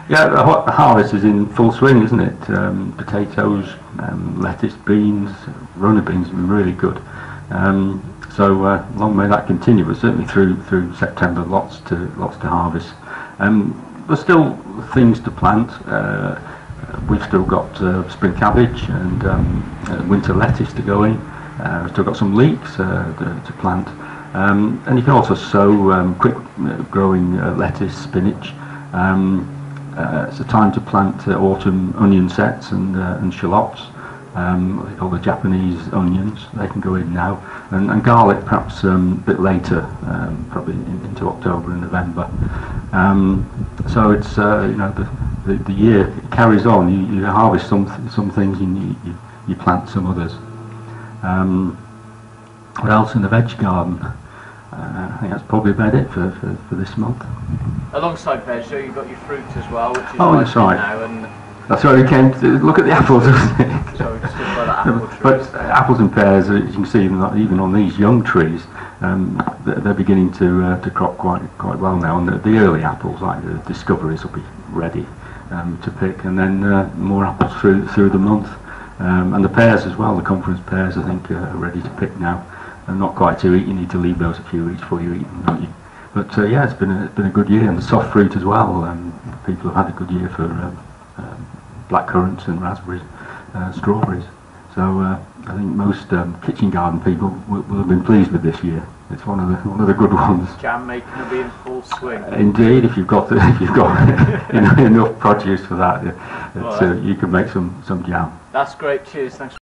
Yeah, the harvest is in full swing, isn't it? Potatoes, lettuce, beans, runner beans have been really good. So long may that continue, but certainly through September, lots to harvest. There's still things to plant. We've still got spring cabbage and winter lettuce to go in. We've still got some leeks to plant. And you can also sow quick growing lettuce, spinach. It's a time to plant autumn onion sets and shallots. What they call the Japanese onions. They can go in now, and garlic perhaps a bit later, probably into October and November. So it's the year carries on. You harvest some things and you plant some others. What else in the veg garden? I think that's probably about it for this month. Alongside veg, so you've got your fruit as well, which is that's right. now, and that's why we came to look at the apples, isn't it? so we just talked about the apple trees. But apples and pears, as you can see, even on these young trees, they're beginning to crop quite well now. And the early apples, like the discoveries, will be ready to pick, and then more apples through the month. And the pears as well, the conference pears, I think, are ready to pick now. And not quite to eat. You need to leave those a few weeks before you eat them, don't you? But yeah, it's been a good year, and the soft fruit as well. People have had a good year for black currants and raspberries, strawberries. So I think most kitchen garden people will have been pleased with this year. It's one of the good ones. Jam making will be in full swing. Indeed, if you've got enough produce for that, you can make some jam. That's great. Cheers. Thanks.